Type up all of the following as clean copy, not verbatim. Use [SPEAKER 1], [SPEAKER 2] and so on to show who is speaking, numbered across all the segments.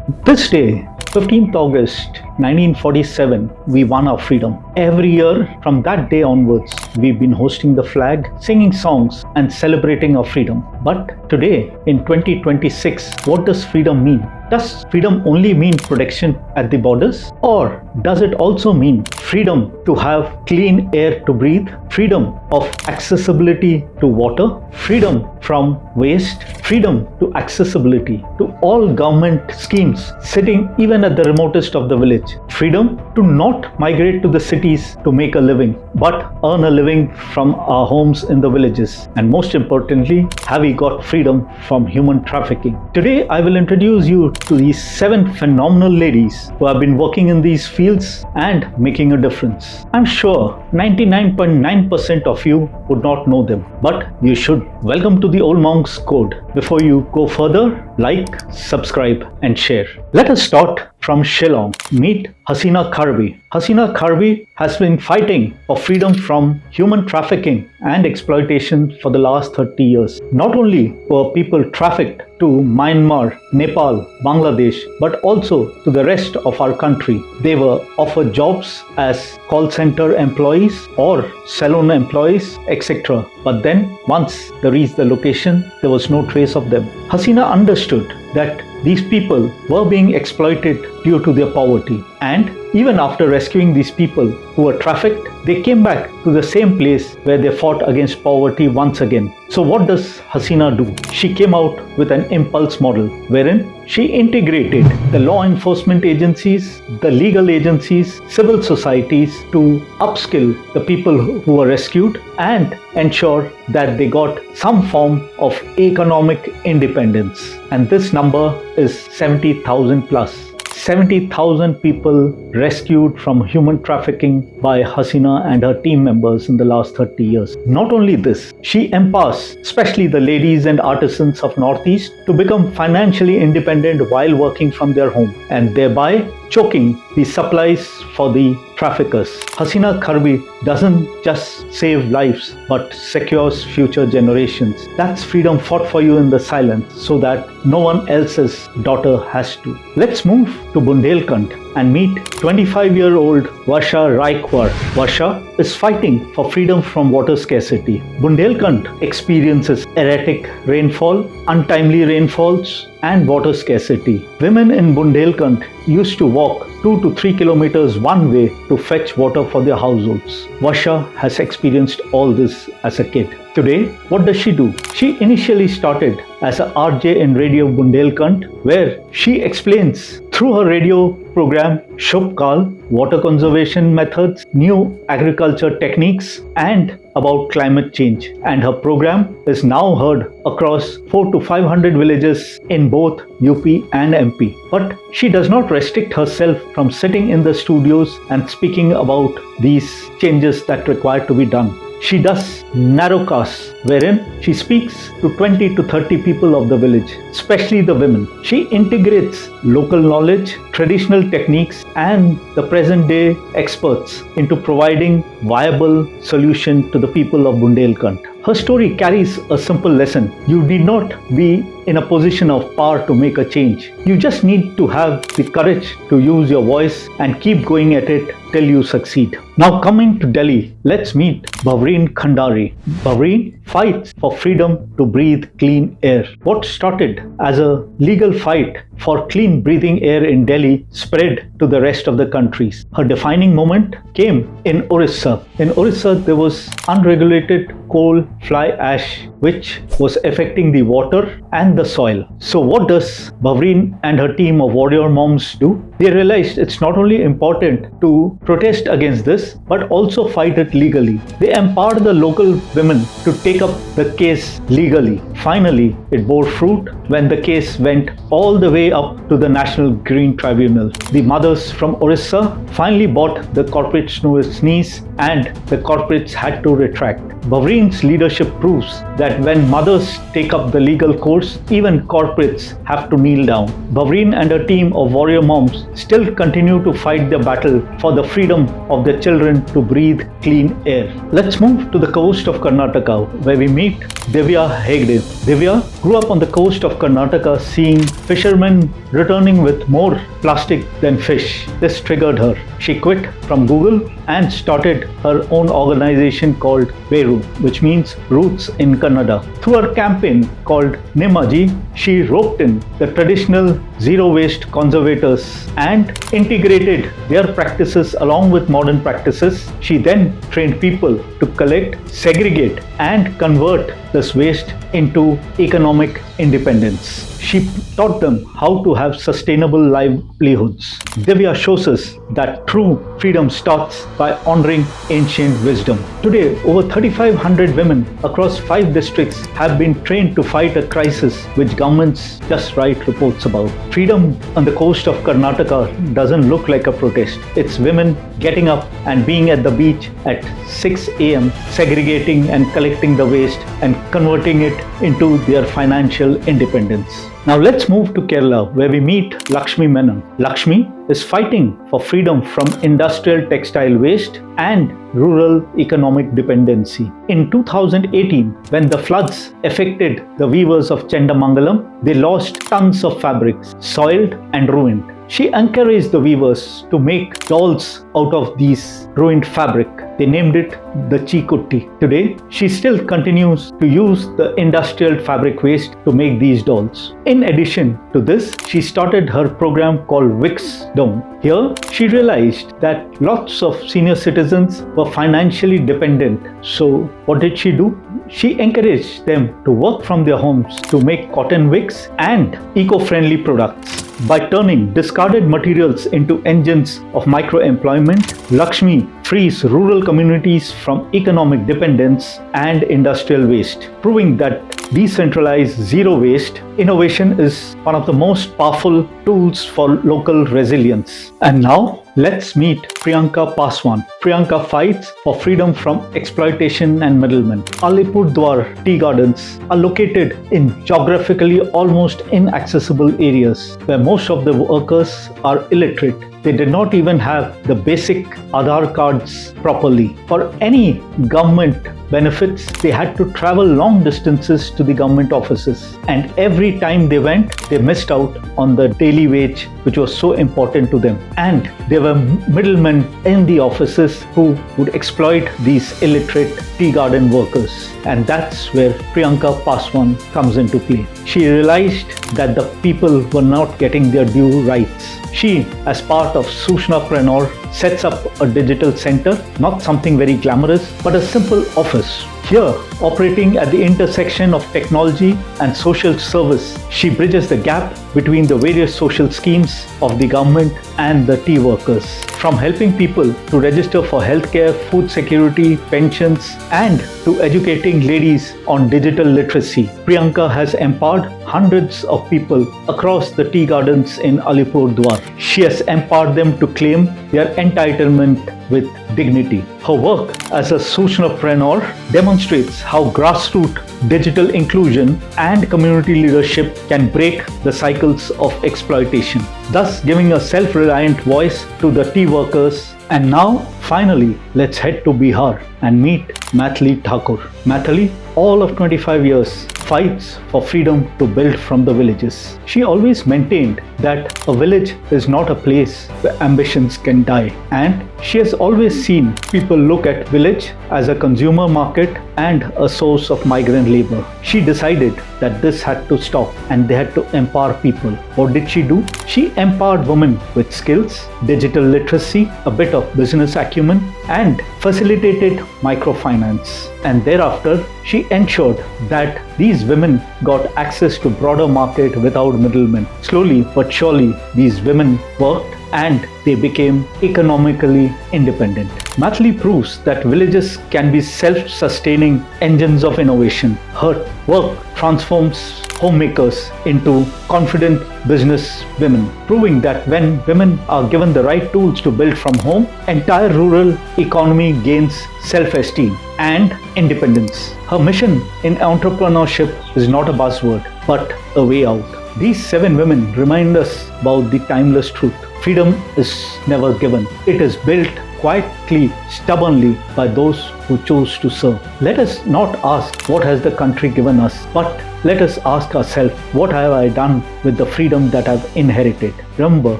[SPEAKER 1] This day, 15th August 1947, we won our freedom. Every year from that day onwards, we've been hosting the flag, singing songs, and celebrating our freedom. But today, in 2026, what does freedom mean? Does freedom only mean protection at the borders? Or does it also mean freedom to have clean air to breathe, freedom of accessibility to water, freedom from waste, freedom to accessibility to all government schemes sitting even at the remotest of the village, freedom to not migrate to the cities to make a living, but earn a living from our homes in the villages, and most importantly, have we got freedom from human trafficking? Today, I will introduce you to these 7 phenomenal ladies who have been working in these fields and making a difference. I'm sure 99.9% of you would not know them, but you should. Welcome to the Old Monk's Code. Before you go further, like, subscribe, and share. Let us start from Shillong. Meet Hasina Kharbhih. Hasina Kharbhih has been fighting for freedom from human trafficking and exploitation for the last 30 years. Not only were people trafficked to Myanmar, Nepal, Bangladesh, but also to the rest of our country. They were offered jobs as call center employees or salon employees, etc. But then, once they reached the location, there was no trace of them. Hasina understood that these people were being exploited due to their poverty, and even after rescuing these people who were trafficked, they came back to the same place where they fought against poverty once again. So what does Hasina do? She came out with an impulse model wherein she integrated the law enforcement agencies, the legal agencies, civil societies to upskill the people who were rescued and ensure that they got some form of economic independence. And this number is 70,000 plus. 70,000 people rescued from human trafficking by Hasina and her team members in the last 30 years. Not only this, she empowers especially the ladies and artisans of Northeast to become financially independent while working from their home, and thereby choking the supplies for the traffickers. Hasina Kharbhih doesn't just save lives but secures future generations. That's freedom fought for you in the silence so that no one else's daughter has to. Let's move to Bundelkhand and meet 25-year-old Varsha Raikwar. Varsha is fighting for freedom from water scarcity. Bundelkhand experiences erratic rainfall, untimely rainfalls, and water scarcity. Women in Bundelkhand used to walk 2 to 3 kilometers one way to fetch water for their households. Varsha has experienced all this as a kid. Today, what does she do? She initially started as a RJ in Radio Bundelkhand, where she explains through her radio program Shubkal, water conservation methods, new agriculture techniques, and about climate change. And her program is now heard across 400 to 500 villages in both UP and MP. But she does not restrict herself from sitting in the studios and speaking about these changes that require to be done. She does narrowcasts wherein she speaks to 20 to 30 people of the village, especially the women. She integrates local knowledge, traditional techniques, and the present day experts into providing viable solution to the people of Bundelkhand. Her story carries a simple lesson. You need not be in a position of power to make a change. You just need to have the courage to use your voice and keep going at it till you succeed. Now coming to Delhi, let's meet Bhavreen Khandari. Bhavreen fights for freedom to breathe clean air. What started as a legal fight for clean breathing air in Delhi spread to the rest of the countries. Her defining moment came in Orissa. In Orissa, there was unregulated coal fly ash which was affecting the water and the soil. So what does Bhavreen and her team of warrior moms do? They realized it's not only important to protest against this, but also fight it legally. They empowered the local women to take up the case legally. Finally, it bore fruit when the case went all the way up to the National Green Tribunal. The mothers from Orissa finally bought the corporates to its knees and the corporates had to retract. Bhavreen's leadership proves that when mothers take up the legal course, even corporates have to kneel down. Bhavreen and her team of warrior moms still continue to fight the battle for the freedom of their children to breathe clean air. Let's move to the coast of Karnataka, where we meet Divya Hegde. Divya, grew up on the coast of Karnataka seeing fishermen returning with more plastic than fish. This triggered her. She quit from Google and started her own organization called Veru, which means roots in Kannada. Through her campaign called Nimaji, she roped in the traditional zero waste conservators and integrated their practices along with modern practices. She then trained people to collect, segregate, and convert this waste into economic independence. She taught them how to have sustainable livelihoods. Divya shows us that true freedom starts by honoring ancient wisdom. Today, over 3,500 women across 5 districts have been trained to fight a crisis which governments just write reports about. Freedom on the coast of Karnataka doesn't look like a protest. It's women getting up and being at the beach at 6 a.m., segregating and collecting the waste and converting it into their financial independence. Now let's move to Kerala, where we meet Lakshmi Menon. Lakshmi is fighting for freedom from industrial textile waste and rural economic dependency. In 2018, when the floods affected the weavers of Chendamangalam, they lost tons of fabrics, soiled and ruined. She encouraged the weavers to make dolls out of these ruined fabric. They named it the Chikutti. Today, she still continues to use the industrial fabric waste to make these dolls. In addition to this, she started her program called Wix Down. Here, she realized that lots of senior citizens were financially dependent. So, what did she do? She encouraged them to work from their homes to make cotton wicks and eco-friendly products. By turning discarded materials into engines of micro-employment, Lakshmi frees rural communities from economic dependence and industrial waste, proving that decentralized zero waste innovation is one of the most powerful tools for local resilience. And now, let's meet Priyanka Paswan. Priyanka fights for freedom from exploitation and middlemen. Alipurduar tea gardens are located in geographically almost inaccessible areas where most of the workers are illiterate. They did not even have the basic Aadhaar cards properly. For any government benefits, they had to travel long distances to the government offices. And every time they went, they missed out on the daily wage, which was so important to them. And there were middlemen in the offices who would exploit these illiterate tea garden workers. And that's where Priyanka Paswan comes into play. She realized that the people were not getting their due rights. She, as part of Sushnapreneur, sets up a digital center, not something very glamorous, but a simple office. Here, operating at the intersection of technology and social service, she bridges the gap between the various social schemes of the government and the tea workers. From helping people to register for healthcare, food security, pensions, and to educating ladies on digital literacy, Priyanka has empowered hundreds of people across the tea gardens in Alipurduar. She has empowered them to claim their entitlement with dignity. Her work as a Sushnapreneur demonstrates how grassroots digital inclusion and community leadership can break the cycles of exploitation, thus giving a self-reliant voice to the tea workers. And now, finally, let's head to Bihar and meet Maithili Thakur. Maithili, all of 25 years, fights for freedom to build from the villages. She always maintained that a village is not a place where ambitions can die. And she has always seen people look at village as a consumer market and a source of migrant labor. She decided that this had to stop and they had to empower people. What did she do? She empowered women with skills, digital literacy, a bit of business acumen, and facilitated microfinance. And thereafter, she ensured that these women got access to broader market without middlemen. Slowly but surely, these women worked and they became economically independent. Maithili proves that villages can be self-sustaining engines of innovation. Her work transforms homemakers into confident business women, proving that when women are given the right tools to build from home, entire rural economy gains self-esteem and independence. Her mission in entrepreneurship is not a buzzword, but a way out. These 7 women remind us about the timeless truth. Freedom is never given. It is built quietly, stubbornly by those who chose to serve. Let us not ask what has the country given us, but Let us ask ourselves, what have I done with the freedom that I've inherited? Remember,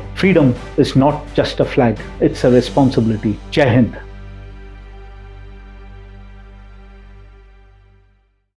[SPEAKER 1] freedom is not just a flag, it's a responsibility. Jai Hind.